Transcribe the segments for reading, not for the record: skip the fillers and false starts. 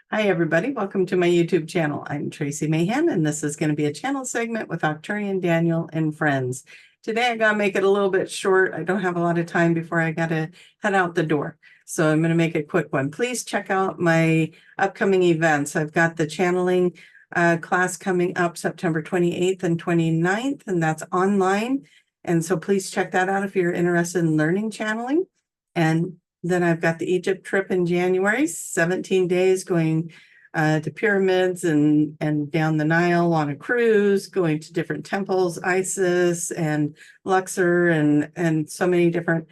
Hi, everybody. Welcome to my YouTube channel. I'm Tracie Mahan, and this is going to be a channel segment with Arcturian Daniel and friends. Today, I got to make it a little bit short. I don't have a lot of time before I got to head out the door. So I'm going to make a quick one. Please check out my upcoming events. I've got the channeling class coming up September 28th and 29th, and that's online. And so please check that out if you're interested in learning channeling. And then I've got the Egypt trip in January, 17 days going to pyramids and down the Nile on a cruise, going to different temples, Isis and Luxor and so many different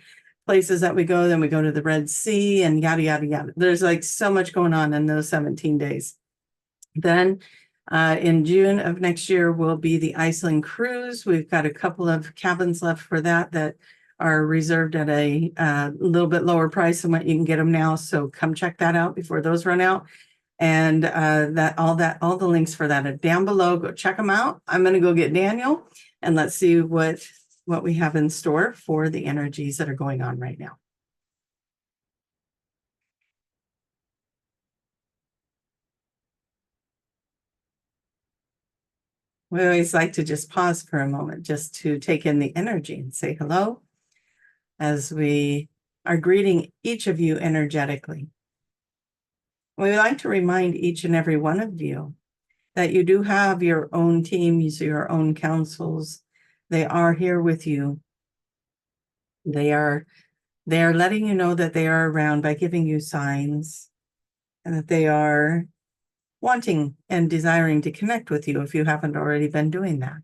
places that we go. Then we go to the Red Sea and yada, yada, yada. There's like so much going on in those 17 days. Then in June of next year will be the Iceland cruise. We've got a couple of cabins left for that are reserved at a little bit lower price than what you can get them now. So come check that out before those run out. And all the links for that are down below. Go check them out. I'm going to go get Daniel and let's see what we have in store for the energies that are going on right now. We always like to just pause for a moment just to take in the energy and say hello as we are greeting each of you energetically. We like to remind each and every one of you that you do have your own teams, your own councils. They are here with you. They are letting you know that they are around by giving you signs and that they are wanting and desiring to connect with you if you haven't already been doing that.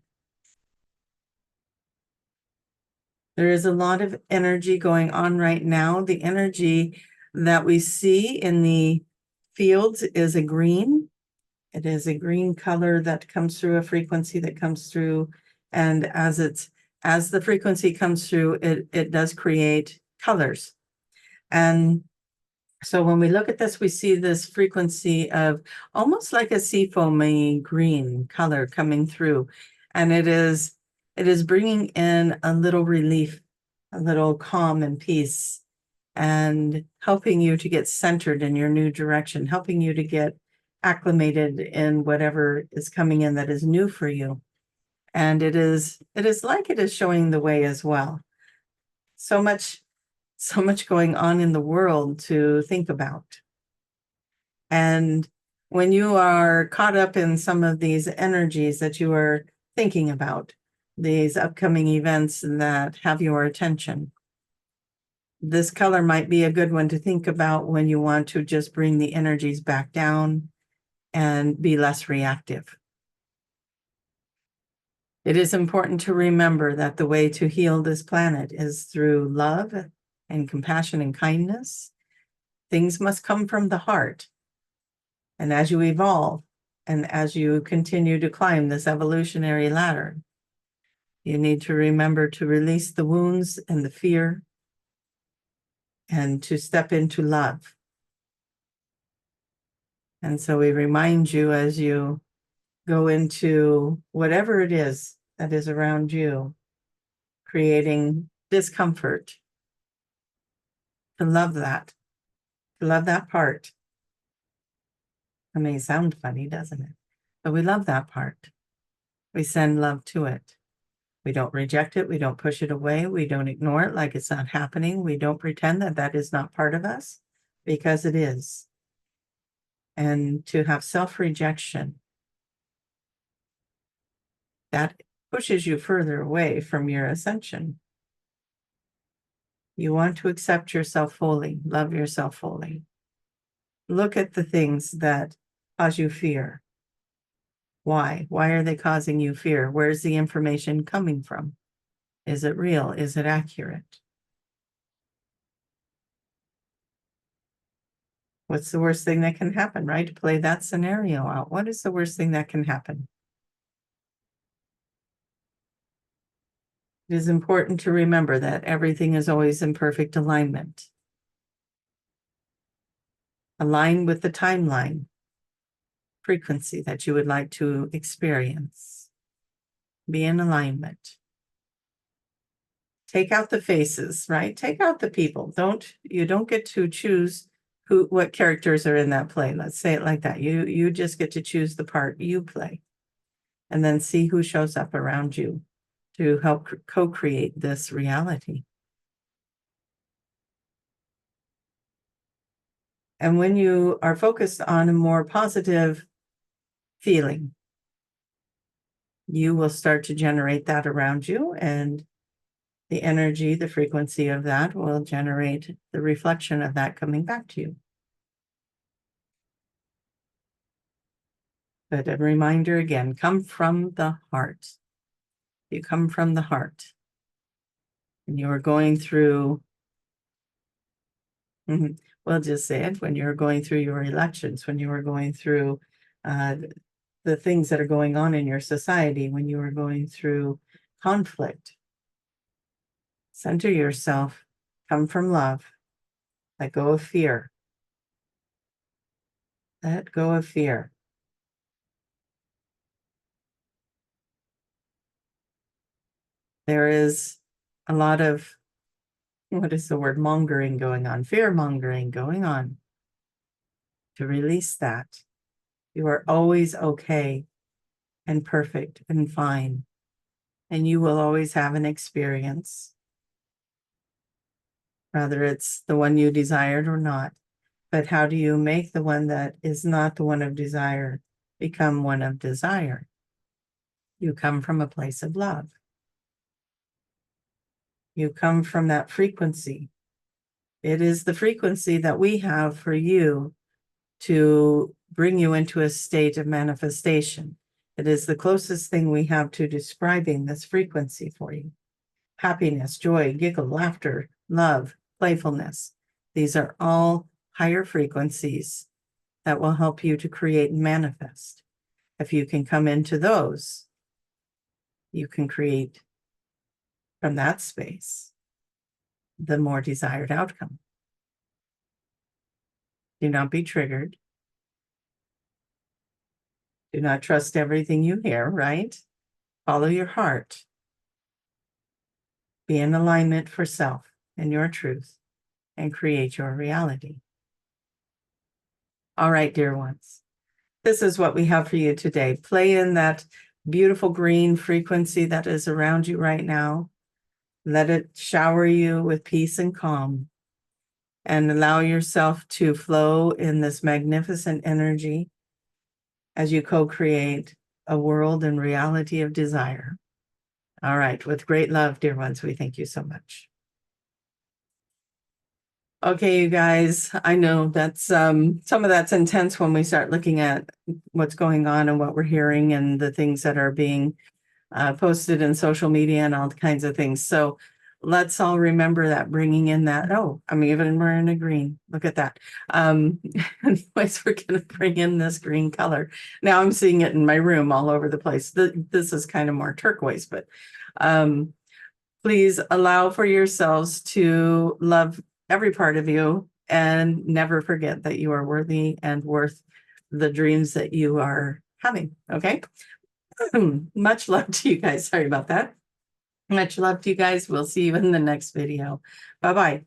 There is a lot of energy going on right now. The energy that we see in the fields is a green. It is a green color that comes through, a frequency that comes through. And as the frequency comes through, it does create colors. And so when we look at this, we see this frequency of almost like a seafoamy green color coming through. And it is bringing in a little relief, a little calm and peace, and helping you to get centered in your new direction, helping you to get acclimated in whatever is coming in that is new for you. And it is like it is showing the way as well. So much going on in the world to think about. And when you are caught up in some of these energies that you are thinking about, these upcoming events that have your attention, this color might be a good one to think about when you want to just bring the energies back down and be less reactive. It is important to remember that the way to heal this planet is through love and compassion and kindness. Things must come from the heart. And as you evolve and as you continue to climb this evolutionary ladder, you need to remember to release the wounds and the fear and to step into love. And so we remind you as you go into whatever it is that is around you, creating discomfort, to love that part. It may sound funny, doesn't it? But we love that part. We send love to it. We don't reject it. We don't push it away. We don't ignore it like it's not happening. We don't pretend that that is not part of us, because it is. And to have self-rejection, that pushes you further away from your ascension. You want to accept yourself fully, love yourself fully. Look at the things that cause you fear. Why? Why are they causing you fear? Where's the information coming from? Is it real? Is it accurate? What's the worst thing that can happen, right? To play that scenario out. What is the worst thing that can happen? It is important to remember that everything is always in perfect alignment. Align with the timeline frequency that you would like to experience. Be in alignment. Take out the faces, right? Take out the people. You don't get to choose what characters are in that play. Let's say it like that. You just get to choose the part you play, and then see who shows up around you to help co-create this reality. And when you are focused on a more positive feeling, you will start to generate that around you, and the energy, the frequency of that will generate the reflection of that coming back to you. But a reminder again, come from the heart. You come from the heart. And you are going through, we'll just say it, when you're going through your elections, when you are going through the things that are going on in your society, when you are going through conflict, center yourself, come from love, let go of fear. Let go of fear. There is a lot of, what is the word, mongering going on, fear mongering going on. To release that. You are always okay and perfect and fine. And you will always have an experience, whether it's the one you desired or not. But how do you make the one that is not the one of desire become one of desire? You come from a place of love. You come from that frequency. It is the frequency that we have for you to bring you into a state of manifestation. It is the closest thing we have to describing this frequency for you. Happiness, joy, giggle, laughter, love, playfulness. These are all higher frequencies that will help you to create and manifest. If you can come into those, you can create from that space the more desired outcome. Do not be triggered. Do not trust everything you hear, right? Follow your heart. Be in alignment for self and your truth, and create your reality. All right, dear ones. This is what we have for you today. Play in that beautiful green frequency that is around you right now. Let it shower you with peace and calm, and allow yourself to flow in this magnificent energy as you co-create a world and reality of desire. All right, with great love, dear ones, we thank you so much. Okay, you guys, I know that's some of that's intense when we start looking at what's going on and what we're hearing and the things that are being posted in social media and all kinds of things. So let's all remember that, bringing in that, oh, I'm even wearing a green. Look at that. Anyways, we're going to bring in this green color. Now I'm seeing it in my room all over the place. This is kind of more turquoise, but please allow for yourselves to love every part of you, and never forget that you are worthy and worth the dreams that you are having. Okay. Much love to you guys. Sorry about that. Much love to you guys. We'll see you in the next video. Bye-bye.